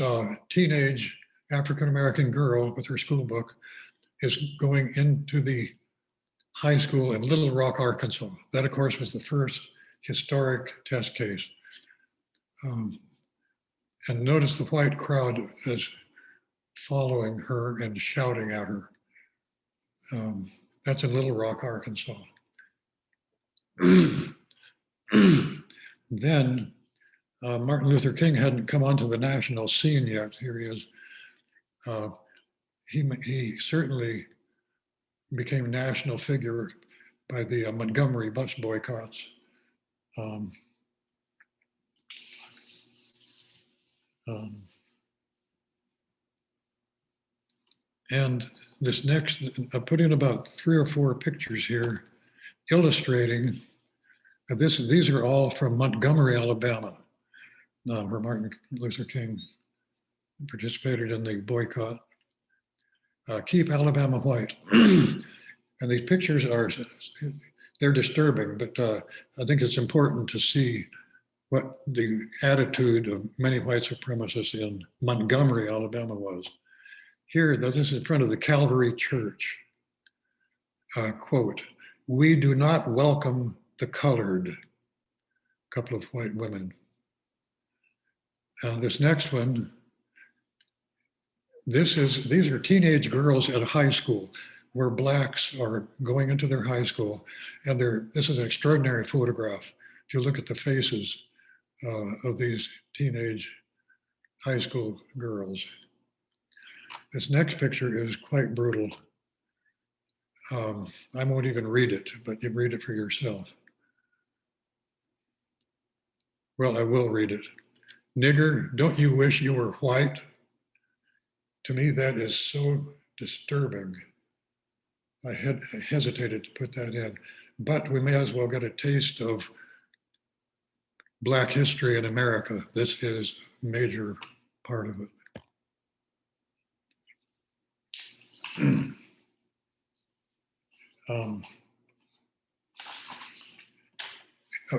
teenage African-American girl with her school book is going into the high school in Little Rock, Arkansas. That, of course, was the first historic test case. And notice the white crowd is following her and shouting at her. That's in Little Rock, Arkansas. Then Martin Luther King hadn't come onto the national scene yet. Here he is. He certainly became a national figure by the Montgomery bus boycotts. And this next, I put in about 3 or 4 pictures here illustrating these are all from Montgomery, Alabama, where Martin Luther King participated in the boycott. Keep Alabama white. And these pictures they're disturbing, but I think it's important to see what the attitude of many white supremacists in Montgomery, Alabama was. Here, this is in front of the Calvary Church. Quote, "We do not welcome the colored," a couple of white women. This next one, these are teenage girls at a high school where blacks are going into their high school. And this is an extraordinary photograph. If you look at the faces of these teenage high school girls. This next picture is quite brutal. I won't even read it, but you read it for yourself. Well, I will read it. "Nigger, don't you wish you were white?" To me, that is so disturbing. I hesitated to put that in, but we may as well get a taste of Black history in America. This is a major part of it.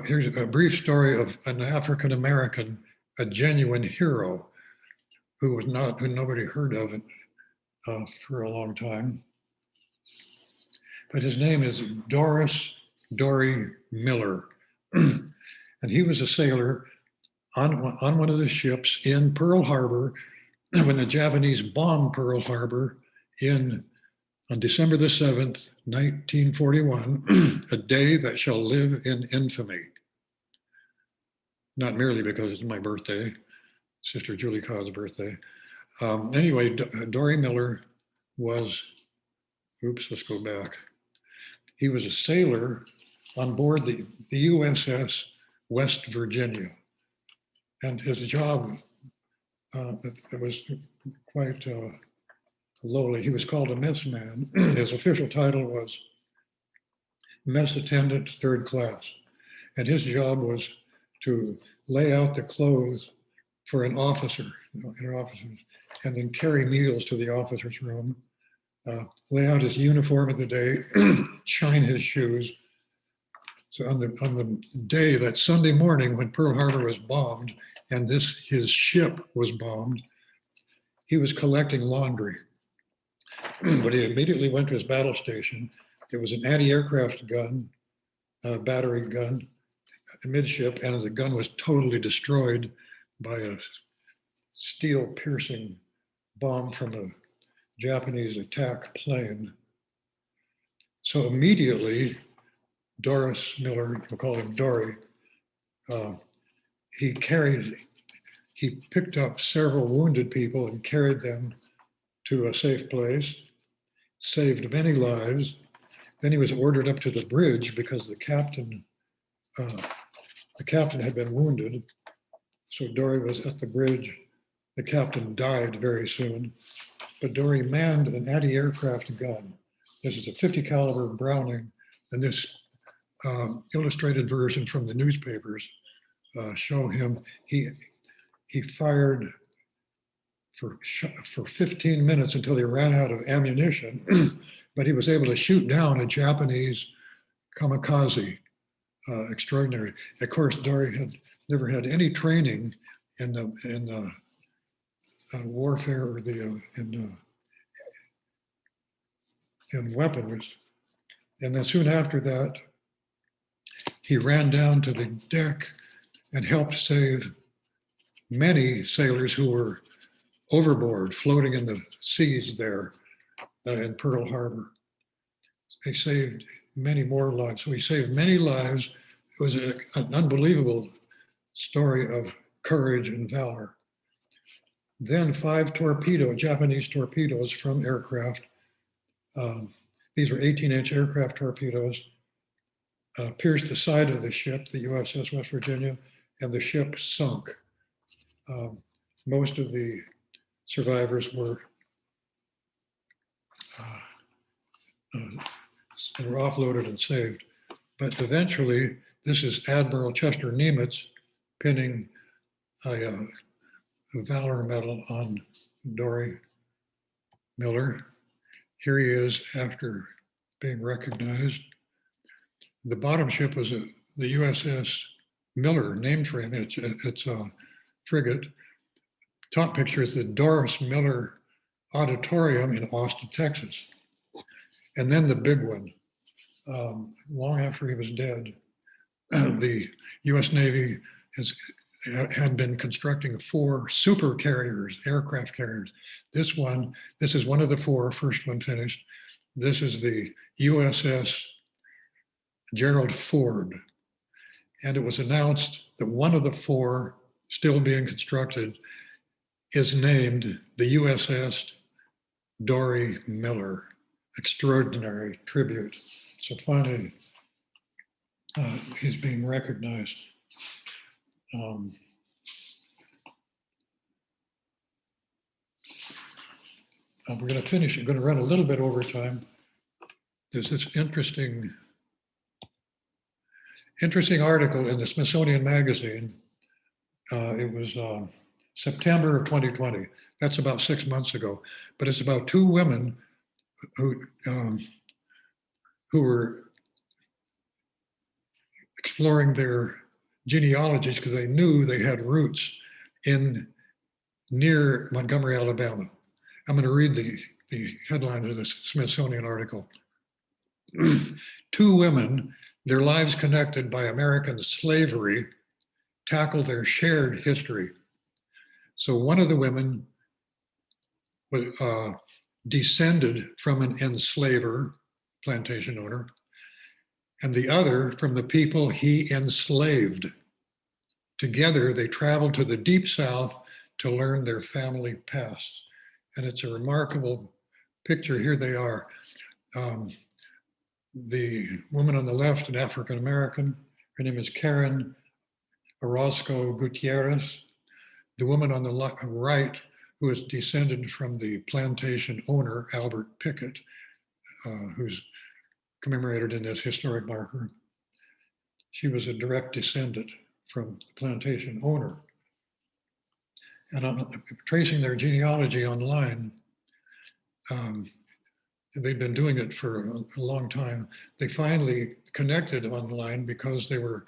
Here's a brief story of an African American, a genuine hero, who nobody heard of it for a long time. But his name is Dory Miller. And he was a sailor on one of the ships in Pearl Harbor when the Japanese bombed Pearl Harbor in On December the 7th, 1941, a day that shall live in infamy. Not merely because it's my birthday, Sister Julie Cobb's birthday. Anyway, Dory Miller was, let's go back. He was a sailor on board the USS West Virginia. And his job, it was quite lowly. He was called a messman. His official title was Mess Attendant, Third Class. And his job was to lay out the clothes for an officer, and then carry meals to the officer's room, lay out his uniform of the day, shine his shoes. So on the day, that Sunday morning when Pearl Harbor was bombed and his ship was bombed, he was collecting laundry. But he immediately went to his battle station. It was an anti-aircraft gun, battery gun, midship, and the gun was totally destroyed by a steel-piercing bomb from a Japanese attack plane. So immediately, Doris Miller, we'll call him Dory, he picked up several wounded people and carried them to a safe place, saved many lives. Then he was ordered up to the bridge because the captain had been wounded. So Dory was at the bridge. The captain died very soon, but Dory manned an anti-aircraft gun. This is a 50 caliber Browning, and this illustrated version from the newspapers show him. He fired for 15 minutes until he ran out of ammunition, but he was able to shoot down a Japanese kamikaze. Extraordinary. Of course, Dory had never had any training in the warfare or in weapons. And then soon after that, he ran down to the deck and helped save many sailors who were overboard, floating in the seas there in Pearl Harbor. He saved many more lives. So he saved many lives. It was an unbelievable story of courage and valor. Then 5 Japanese torpedoes from aircraft. These were 18-inch aircraft torpedoes, pierced the side of the ship, the USS West Virginia, and the ship sunk. Most of the survivors were offloaded and saved. But eventually, this is Admiral Chester Nimitz pinning a Valor medal on Dory Miller. Here he is after being recognized. The bottom ship was the USS Miller name frame. It's a frigate. Top picture is the Doris Miller Auditorium in Austin, Texas. And then the big one, long after he was dead, the US Navy had been constructing 4 super carriers, aircraft carriers. This is one of the 4, first one finished. This is the USS Gerald Ford. And it was announced that one of the 4 still being constructed is named the USS Dory Miller. Extraordinary tribute. So finally, he's being recognized. We're going to finish. I'm going to run a little bit over time. There's this interesting article in the Smithsonian Magazine. It was September of 2020. That's about 6 months ago. But it's about 2 women who were exploring their genealogies because they knew they had roots near Montgomery, Alabama. I'm going to read the headline of the Smithsonian article. 2 women, their lives connected by American slavery, tackle their shared history. So one of the women descended from an enslaver, plantation owner, and the other from the people he enslaved. Together, they traveled to the Deep South to learn their family pasts. And it's a remarkable picture. Here they are. The woman on the left, an African American, her name is Karen Orozco Gutierrez. The woman on the right, who is descended from the plantation owner, Albert Pickett, who's commemorated in this historic marker. She was a direct descendant from the plantation owner. And on tracing their genealogy online, they've been doing it for a long time. They finally connected online because they were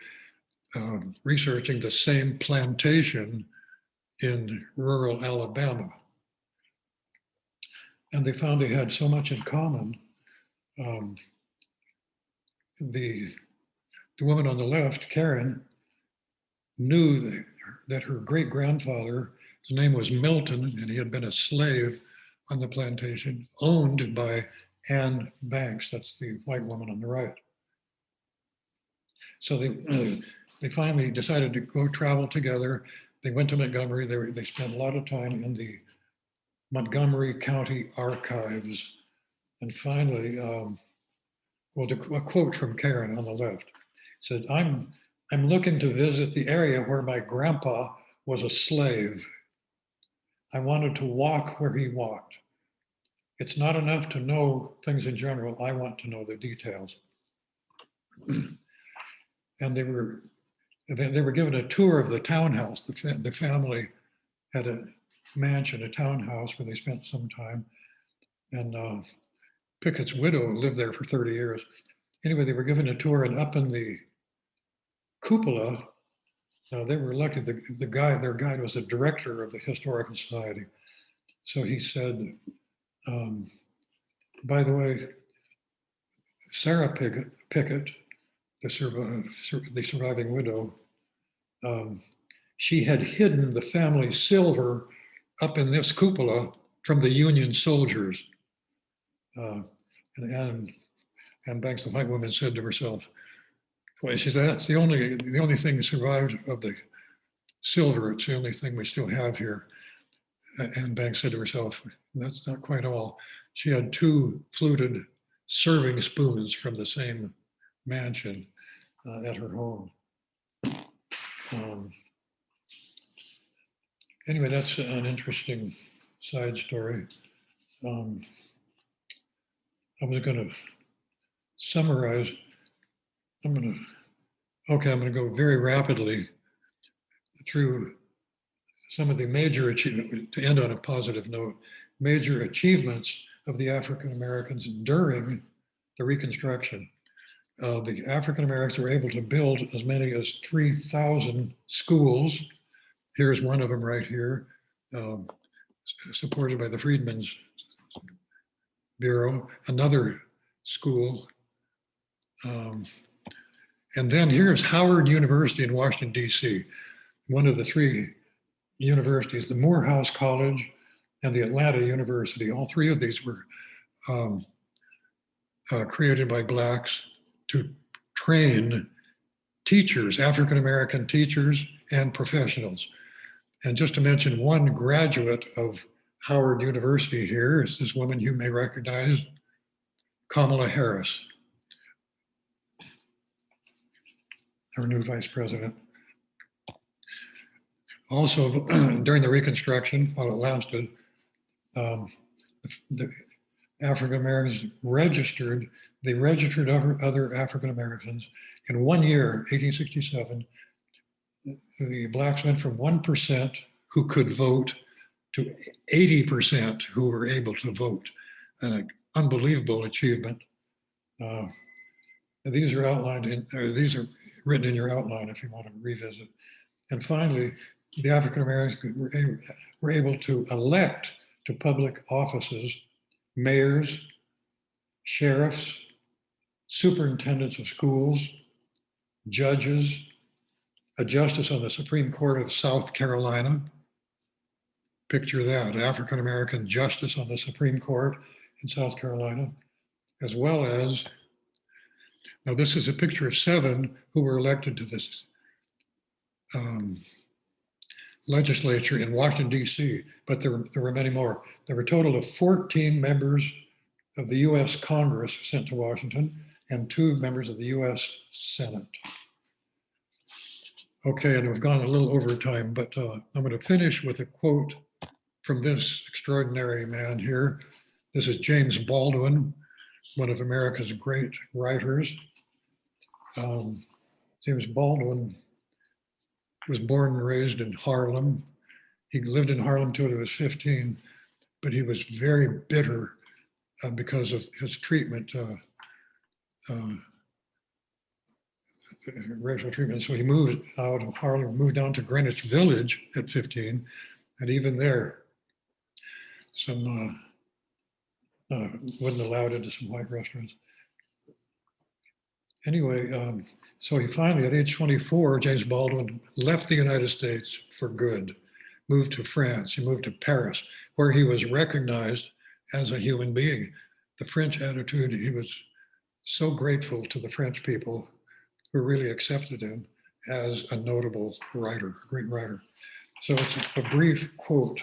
researching the same plantation in rural Alabama. And they found they had so much in common. The woman on the left, Karen, knew that her great-grandfather, his name was Milton, and he had been a slave on the plantation, owned by Anne Banks. That's the white woman on the right. So they finally decided to go travel together. They went to Montgomery. They spent a lot of time in the Montgomery County archives. And finally, a quote from Karen on the left said, I'm looking to visit the area where my grandpa was a slave. I wanted to walk where he walked. It's not enough to know things in general. I want to know the details. And they were given a tour of the townhouse. The family had a mansion, a townhouse where they spent some time. And Pickett's widow lived there for 30 years. Anyway, they were given a tour, and up in the cupola, they were lucky. Their guide was the director of the Historical Society. So he said, by the way, Sarah Pickett, the surviving widow, she had hidden the family silver up in this cupola from the Union soldiers. And Banks, the white woman, said to herself, well, she said, that's the only thing that survived of the silver. It's the only thing we still have here. And Banks said to herself, that's not quite all. She had 2 fluted serving spoons from the same mansion at her home. Anyway, that's an interesting side story. I was going to summarize. I'm going to go very rapidly through some of the major achievements, to end on a positive note, major achievements of the African Americans during the Reconstruction. The African Americans were able to build as many as 3,000 schools. Here's one of them right here, supported by the Freedmen's Bureau, another school. And then here's Howard University in Washington, D.C., one of the 3 universities, the Morehouse College and the Atlanta University. All 3 of these were created by Blacks to train teachers, African-American teachers and professionals. And just to mention one graduate of Howard University here is this woman you may recognize, Kamala Harris, our new vice president. Also, during the Reconstruction, while it lasted, the African Americans registered other African Americans. In 1 year, 1867, the Blacks went from 1% who could vote to 80% who were able to vote. An unbelievable achievement. These are outlined these are written in your outline if you want to revisit. And finally, the African Americans were able to elect to public offices mayors, sheriffs, superintendents of schools, judges, a justice on the Supreme Court of South Carolina, Picture that, African American justice on the Supreme Court in South Carolina, as well as, now this is a picture of 7 who were elected to this legislature in Washington, D.C., but there were many more. There were a total of 14 members of the U.S. Congress sent to Washington and 2 members of the U.S. Senate. Okay, and we've gone a little over time, but I'm going to finish with a quote from this extraordinary man here. This is James Baldwin, one of America's great writers. James Baldwin was born and raised in Harlem. He lived in Harlem till he was 15, but he was very bitter because of his treatment, racial treatment. So he moved out of Harlem, moved down to Greenwich Village at 15, and even there, some wasn't allowed into some white restaurants. Anyway, so he finally, at age 24, James Baldwin left the United States for good, moved to France, he moved to Paris, where he was recognized as a human being. The French attitude, he was so grateful to the French people who really accepted him as a notable writer, a great writer. So it's a brief quote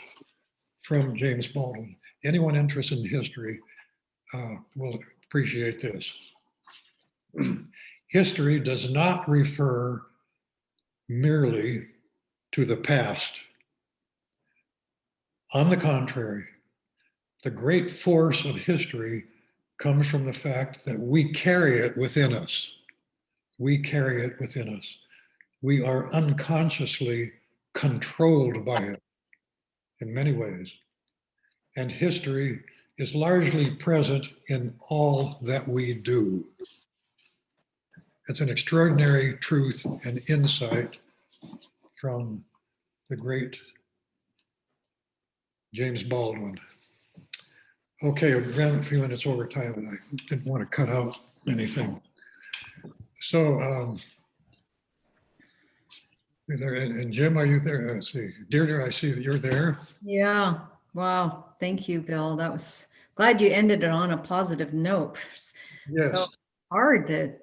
from James Baldwin. Anyone interested in history will appreciate this. History does not refer merely to the past. On the contrary, the great force of history comes from the fact that we carry it within us. We carry it within us. We are unconsciously controlled by it in many ways. And history is largely present in all that we do. It's an extraordinary truth and insight from the great James Baldwin. Okay, we ran a few minutes over time and I didn't want to cut out anything. So, there, and Jim, are you there? Let's see. Deirdre, I see that you're there. Yeah. Wow. Thank you, Bill. That was, glad you ended it on a positive note. Yes. So hard to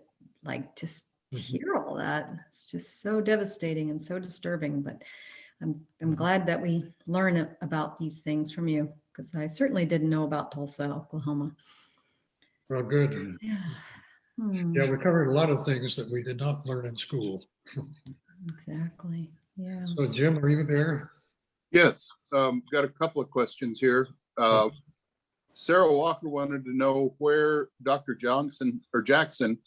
just hear all that. It's just so devastating and so disturbing, but I'm glad that we learn about these things from you, because I certainly didn't know about Tulsa, Oklahoma. Well, good. Yeah. Yeah, we covered a lot of things that we did not learn in school. Exactly. Yeah. So Jim, are you there? Yes, got a couple of questions here. Sarah Walker wanted to know where Dr. Johnson or Jackson,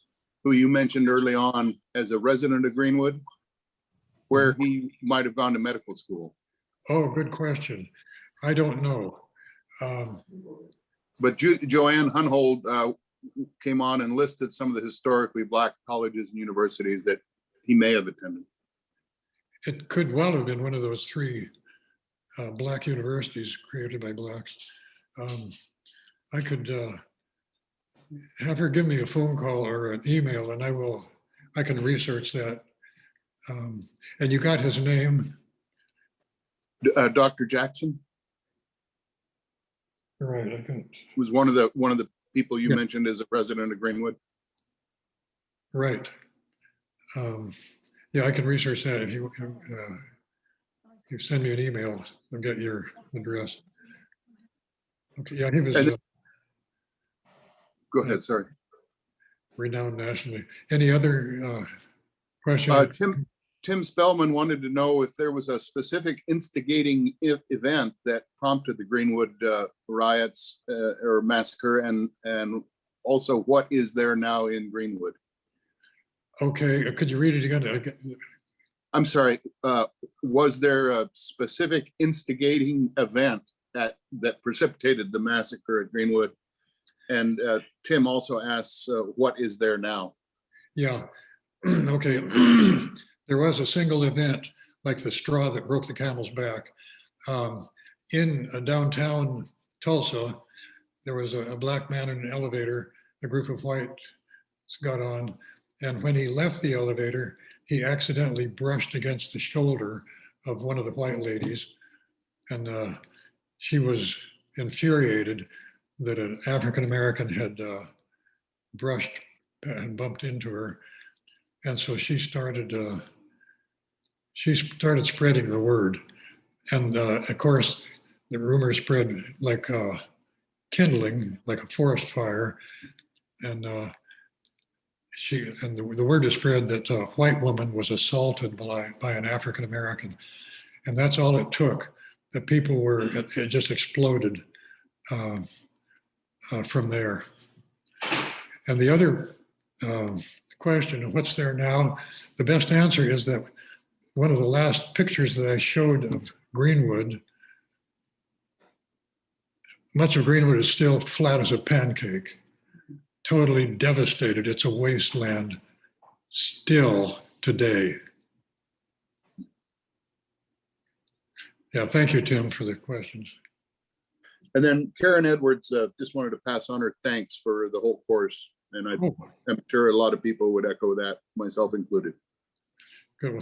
who you mentioned early on as a resident of Greenwood, where he might have gone to medical school. Oh, good question. I don't know. But Joanne Hunhold came on and listed some of the historically Black colleges and universities that he may have attended. It could well have been one of those 3 Black universities created by Blacks. I could have her give me a phone call or an email and I can research that. And you got his name? Dr. Jackson? Right, I got. Was one of the people you mentioned as a resident of Greenwood. Right. Yeah, I can research that if you send me an email. I'll get your address. Okay. Yeah, he was. Go ahead. Sorry. Renowned nationally. Any other questions? Tim Spellman wanted to know if there was a specific instigating event that prompted the Greenwood riots or massacre, and also what is there now in Greenwood? Okay, could you read it again? I'm sorry. Was there a specific instigating event that precipitated the massacre at Greenwood? And Tim also asks, what is there now? Yeah. Okay. There was a single event, like the straw that broke the camel's back. In downtown Tulsa, there was a Black man in an elevator. A group of whites got on, and when he left the elevator, he accidentally brushed against the shoulder of one of the white ladies, and she was infuriated that an African American had brushed and bumped into her, and so she started spreading the word, and of course the rumor spread like kindling, like a forest fire, and the word is spread that a white woman was assaulted by an African American, and that's all it took. The people were, it just exploded from there. And the other question, what's there now? The best answer is that one of the last pictures that I showed of Greenwood, much of Greenwood is still flat as a pancake, totally devastated. It's a wasteland still today. Yeah, thank you, Tim, for the questions. And then Karen Edwards just wanted to pass on her thanks for the whole course. And I'm sure a lot of people would echo that, myself included. Good. Well,